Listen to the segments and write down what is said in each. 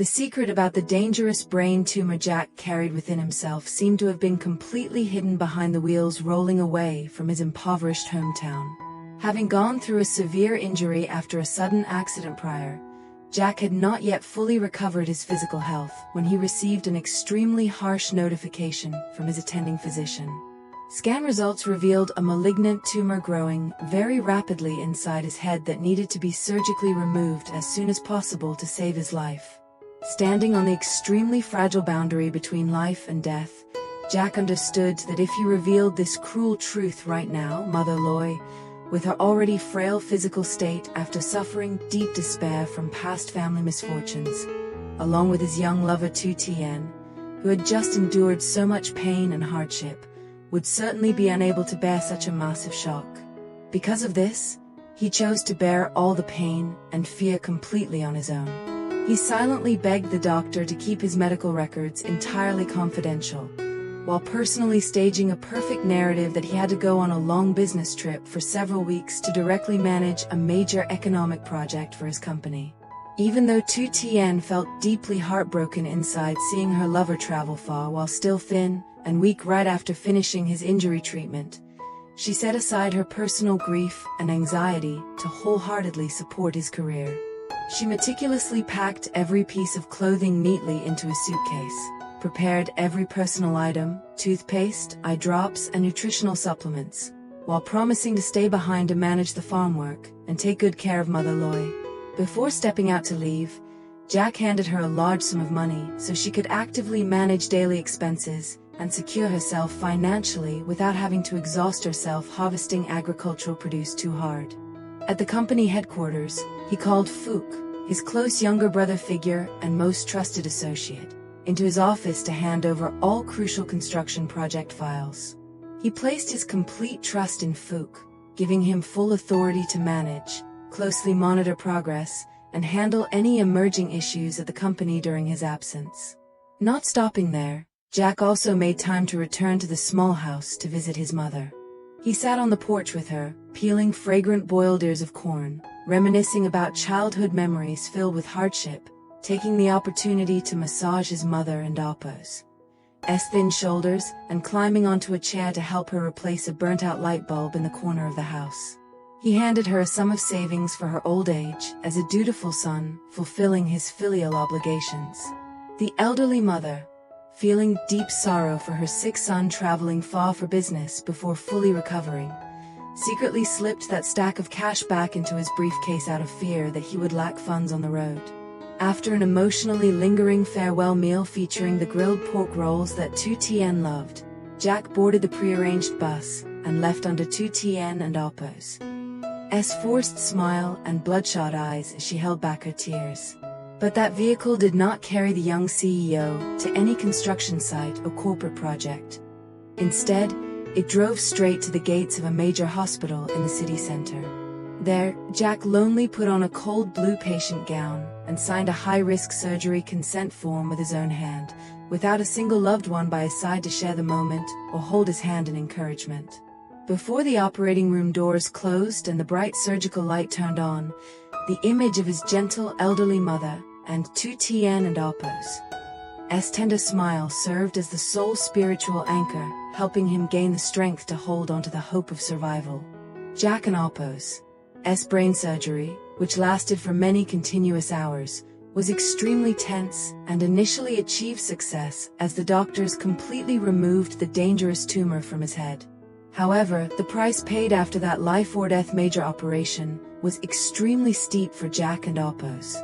The secret about the dangerous brain tumor Jack carried within himself seemed to have been completely hidden behind the wheels rolling away from his impoverished hometown. Having gone through a severe injury after a sudden accident prior, Jack had not yet fully recovered his physical health when he received an extremely harsh notification from his attending physician. Scan results revealed a malignant tumor growing very rapidly inside his head that needed to be surgically removed as soon as possible to save his life. Standing on the extremely fragile boundary between life and death, Jack understood that if he revealed this cruel truth right now, Mother Loy, with her already frail physical state after suffering deep despair from past family misfortunes, along with his young lover Tien, who had just endured so much pain and hardship, would certainly be unable to bear such a massive shock. Because of this, he chose to bear all the pain and fear completely on his own. He silently begged the doctor to keep his medical records entirely confidential, while personally staging a perfect narrative that he had to go on a long business trip for several weeks to directly manage a major economic project for his company. Even though Tien felt deeply heartbroken inside seeing her lover travel far while still thin and weak right after finishing his injury treatment, she set aside her personal grief and anxiety to wholeheartedly support his career. She meticulously packed every piece of clothing neatly into a suitcase, prepared every personal item, toothpaste, eye drops, and nutritional supplements, while promising to stay behind to manage the farm work and take good care of Mother Loy. Before stepping out to leave, Jack handed her a large sum of money so she could actively manage daily expenses and secure herself financially without having to exhaust herself harvesting agricultural produce too hard. At the company headquarters, he called Fook, his close younger brother figure and most trusted associate, into his office to hand over all crucial construction project files. He placed his complete trust in Fook, giving him full authority to manage, closely monitor progress, and handle any emerging issues at the company during his absence. Not stopping there, Jack also made time to return to the small house to visit his mother. He sat on the porch with her, peeling fragrant boiled ears of corn, reminiscing about childhood memories filled with hardship, taking the opportunity to massage his mother and Appo's thin shoulders, and climbing onto a chair to help her replace a burnt-out light bulb in the corner of the house. He handed her a sum of savings for her old age, as a dutiful son, fulfilling his filial obligations. The elderly mother, feeling deep sorrow for her sick son traveling far for business before fully recovering, secretly slipped that stack of cash back into his briefcase out of fear that he would lack funds on the road. After an emotionally lingering farewell meal featuring the grilled pork rolls that Tien loved, Jack boarded the prearranged bus and left under Tien and Appo's forced smile and bloodshot eyes as she held back her tears. But that vehicle did not carry the young CEO to any construction site or corporate project. Instead, it drove straight to the gates of a major hospital in the city center. There, Jack lonely put on a cold blue patient gown and signed a high-risk surgery consent form with his own hand, without a single loved one by his side to share the moment or hold his hand in encouragement. Before the operating room doors closed and the bright surgical light turned on, the image of his gentle elderly mother and Tien and Appo's tender smile served as the sole spiritual anchor, helping him gain the strength to hold on to the hope of survival. Jack and Appo's brain surgery, which lasted for many continuous hours, was extremely tense and initially achieved success as the doctors completely removed the dangerous tumor from his head. However, the price paid after that life-or-death major operation was extremely steep for Jack and Appo's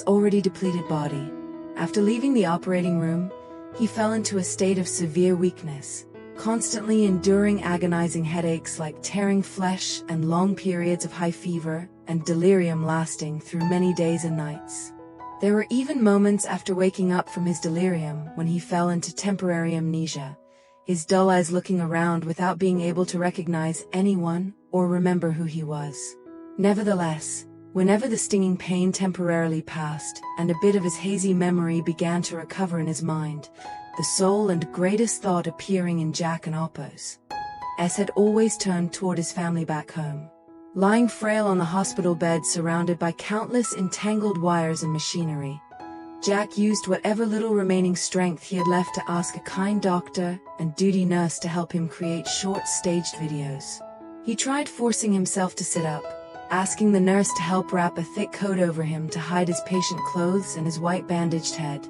already depleted body. After leaving the operating room, he fell into a state of severe weakness, constantly enduring agonizing headaches like tearing flesh and long periods of high fever and delirium lasting through many days and nights. There were even moments after waking up from his delirium when he fell into temporary amnesia, his dull eyes looking around without being able to recognize anyone or remember who he was. Nevertheless, whenever the stinging pain temporarily passed and a bit of his hazy memory began to recover in his mind, the sole and greatest thought appearing in Jack and Appo's had always turned toward his family back home. Lying frail on the hospital bed surrounded by countless entangled wires and machinery, Jack used whatever little remaining strength he had left to ask a kind doctor and duty nurse to help him create short staged videos. He tried forcing himself to sit up, asking the nurse to help wrap a thick coat over him to hide his patient clothes and his white bandaged head,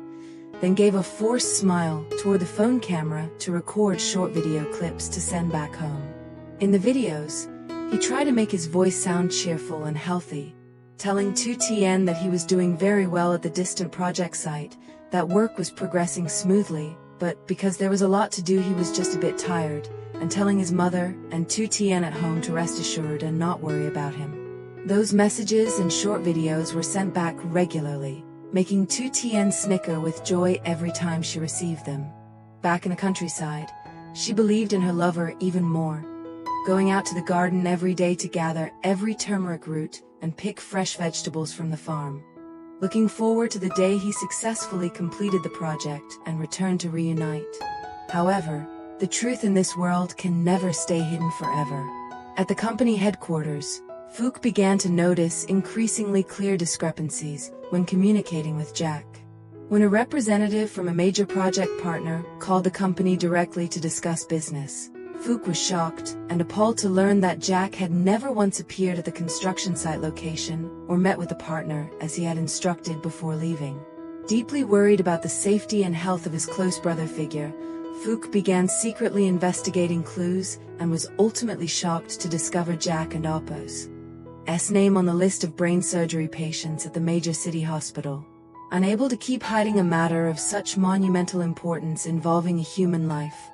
then gave a forced smile toward the phone camera to record short video clips to send back home. In the videos, he tried to make his voice sound cheerful and healthy, telling Tien that he was doing very well at the distant project site, that work was progressing smoothly, but because there was a lot to do he was just a bit tired, and telling his mother and Tien at home to rest assured and not worry about him. Those messages and short videos were sent back regularly, making Tien snicker with joy every time she received them. Back in the countryside, she believed in her lover even more, going out to the garden every day to gather every turmeric root and pick fresh vegetables from the farm, looking forward to the day he successfully completed the project and returned to reunite. However, the truth in this world can never stay hidden forever. At the company headquarters, Fook began to notice increasingly clear discrepancies when communicating with Jack. When a representative from a major project partner called the company directly to discuss business, Fook was shocked and appalled to learn that Jack had never once appeared at the construction site location or met with the partner as he had instructed before leaving. Deeply worried about the safety and health of his close brother figure, Fook began secretly investigating clues and was ultimately shocked to discover Jack and Appo's name on the list of brain surgery patients at the major city hospital. Unable to keep hiding a matter of such monumental importance involving a human life,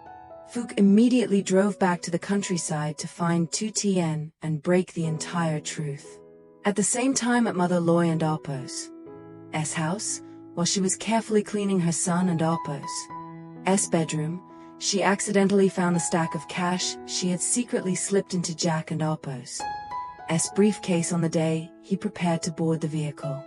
Fook immediately drove back to the countryside to find Tien and break the entire truth. At the same time at Mother Loy and Appo's house, while she was carefully cleaning her son and Appo's bedroom, she accidentally found the stack of cash she had secretly slipped into Jack and Appo's briefcase on the day he prepared to board the vehicle.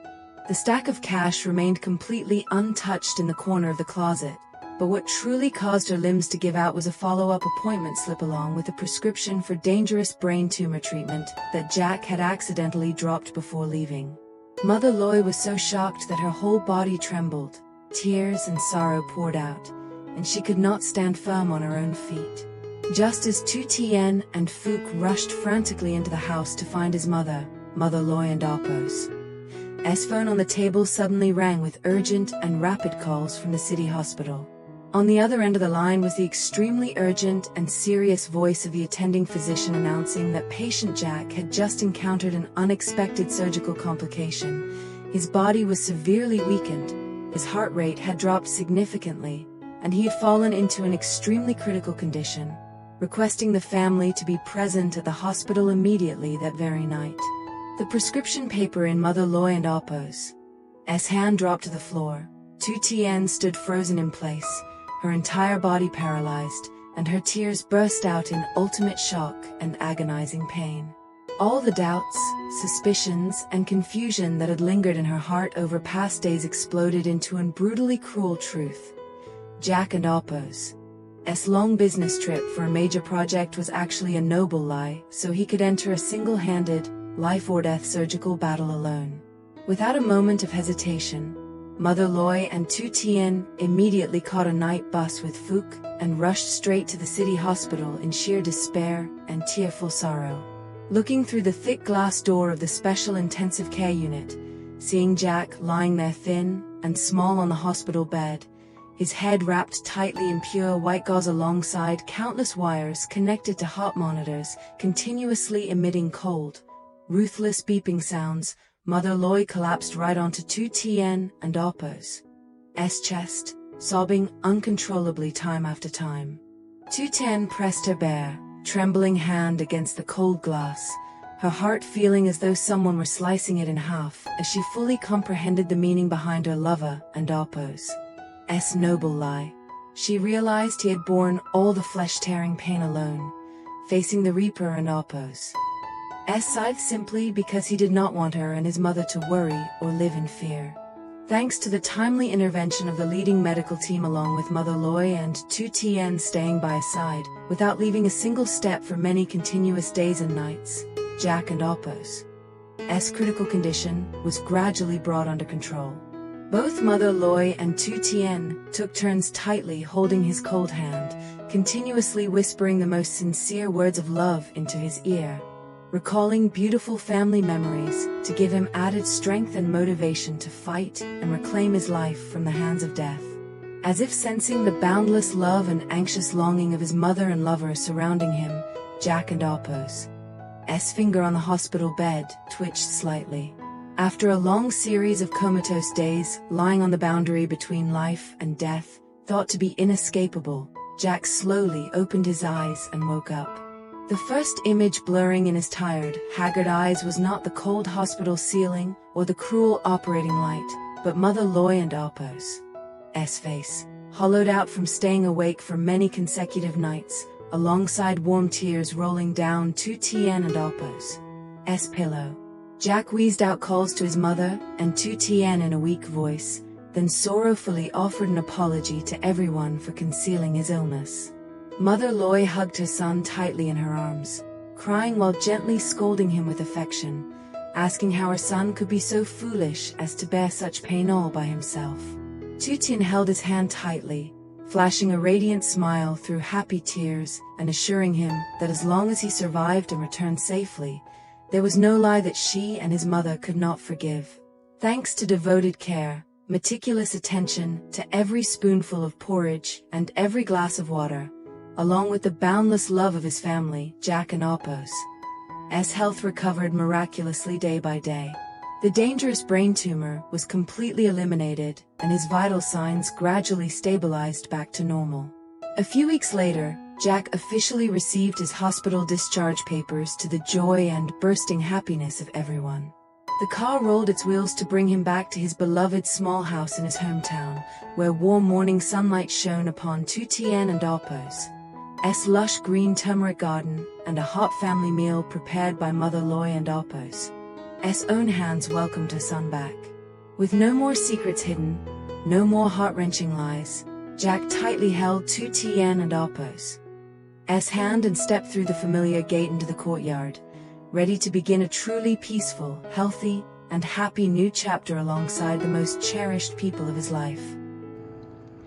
The stack of cash remained completely untouched in the corner of the closet, but what truly caused her limbs to give out was a follow-up appointment slip along with a prescription for dangerous brain tumor treatment that Jack had accidentally dropped before leaving. Mother Loy was so shocked that her whole body trembled, tears and sorrow poured out, and she could not stand firm on her own feet. Just as Tien and Fook rushed frantically into the house to find his mother, Mother Loy and Appo's phone on the table suddenly rang with urgent and rapid calls from the city hospital. On the other end of the line was the extremely urgent and serious voice of the attending physician announcing that patient Jack had just encountered an unexpected surgical complication. His body was severely weakened, his heart rate had dropped significantly, and he had fallen into an extremely critical condition, requesting the family to be present at the hospital immediately that very night. The prescription paper in Mother Loy and Appo's hand dropped to the floor. Tien stood frozen in place, her entire body paralyzed, and her tears burst out in ultimate shock and agonizing pain. All the doubts, suspicions, and confusion that had lingered in her heart over past days exploded into a brutally cruel truth. Jack and Appo's long business trip for a major project was actually a noble lie, so he could enter a single-handed, life-or-death surgical battle alone. Without a moment of hesitation, Mother Loy and Tien immediately caught a night bus with Fook and rushed straight to the city hospital in sheer despair and tearful sorrow. Looking through the thick glass door of the special intensive care unit, seeing Jack lying there thin and small on the hospital bed, his head wrapped tightly in pure white gauze alongside countless wires connected to heart monitors, continuously emitting cold, ruthless beeping sounds, Mother Loy collapsed right onto Tien and Appo's chest, sobbing uncontrollably time after time. Tien pressed her bare, trembling hand against the cold glass, her heart feeling as though someone were slicing it in half as she fully comprehended the meaning behind her lover and Appo's noble lie. She realized he had borne all the flesh-tearing pain alone, facing the Reaper and Appo's scythe simply because he did not want her and his mother to worry or live in fear. Thanks to the timely intervention of the leading medical team along with Mother Loy and Tien staying by his side, without leaving a single step for many continuous days and nights, Jack and Appo's critical condition was gradually brought under control. Both Mother Loy and Tien took turns tightly holding his cold hand, continuously whispering the most sincere words of love into his ear, recalling beautiful family memories to give him added strength and motivation to fight and reclaim his life from the hands of death. As if sensing the boundless love and anxious longing of his mother and lover surrounding him, Jack and Alpo's finger on the hospital bed twitched slightly. After a long series of comatose days, lying on the boundary between life and death, thought to be inescapable, Jack slowly opened his eyes and woke up. The first image blurring in his tired, haggard eyes was not the cold hospital ceiling or the cruel operating light, but Mother Loy and Alpo's face, hollowed out from staying awake for many consecutive nights, alongside warm tears rolling down Tien and Alpo's pillow. Jack wheezed out calls to his mother and Tien in a weak voice, then sorrowfully offered an apology to everyone for concealing his illness. Mother Loy hugged her son tightly in her arms, crying while gently scolding him with affection, asking how her son could be so foolish as to bear such pain all by himself. Tien held his hand tightly, flashing a radiant smile through happy tears and assuring him that as long as he survived and returned safely, there was no lie that she and his mother could not forgive. Thanks to devoted care, meticulous attention to every spoonful of porridge and every glass of water, along with the boundless love of his family, Jack and Alpo's health recovered miraculously day by day. The dangerous brain tumor was completely eliminated, and his vital signs gradually stabilized back to normal. A few weeks later, Jack officially received his hospital discharge papers to the joy and bursting happiness of everyone. The car rolled its wheels to bring him back to his beloved small house in his hometown, where warm morning sunlight shone upon Tien and Alpo's lush green turmeric garden, and a hot family meal prepared by Mother Loy and Alpo's own hands welcomed her son back. With no more secrets hidden, no more heart-wrenching lies, Jack tightly held Tien and Alpo's hand and stepped through the familiar gate into the courtyard, ready to begin a truly peaceful, healthy, and happy new chapter alongside the most cherished people of his life.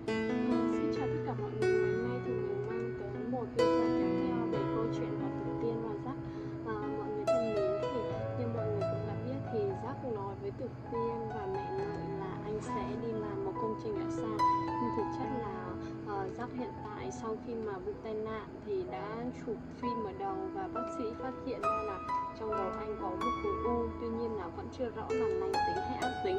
Xin chào tất cả mọi người, ngày hôm nay thì mình mang tới một video tiếp theo về câu chuyện và tử tiên và Jack. Mọi người thân mến, thì như mọi người cũng đã biết thì Jack nói với tử tiên và mẹ lợi là anh sẽ đi làm một công trình ở xa. Nhưng thực chất là Jack hiện tại sau khi mà vụ tai nạn thì đã chụp phim ở đầu và bác sĩ phát hiện ra là trong đầu anh có một khối u, tuy nhiên là vẫn chưa rõ là lành tính hay ác tính.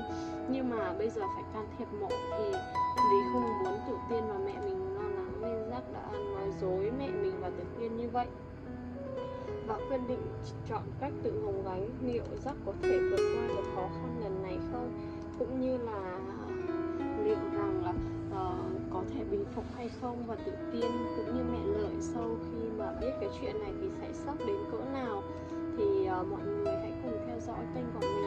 Nhưng mà bây giờ phải can thiệp mổ thì vì không muốn tử tiên và mẹ mình lo lắng nên Jack đã nói dối mẹ mình và tử tiên như vậy và quyết định chọn cách tự gồng gánh. Liệu Jack có thể vượt qua được khó khăn lần này không, cũng như là liệu rằng là có thể bình phục hay không, và tử tiên cũng như mẹ lợi sau khi mà biết cái chuyện này thì sẽ sốc đến cỡ nào. Thì mọi người hãy cùng theo dõi kênh của mình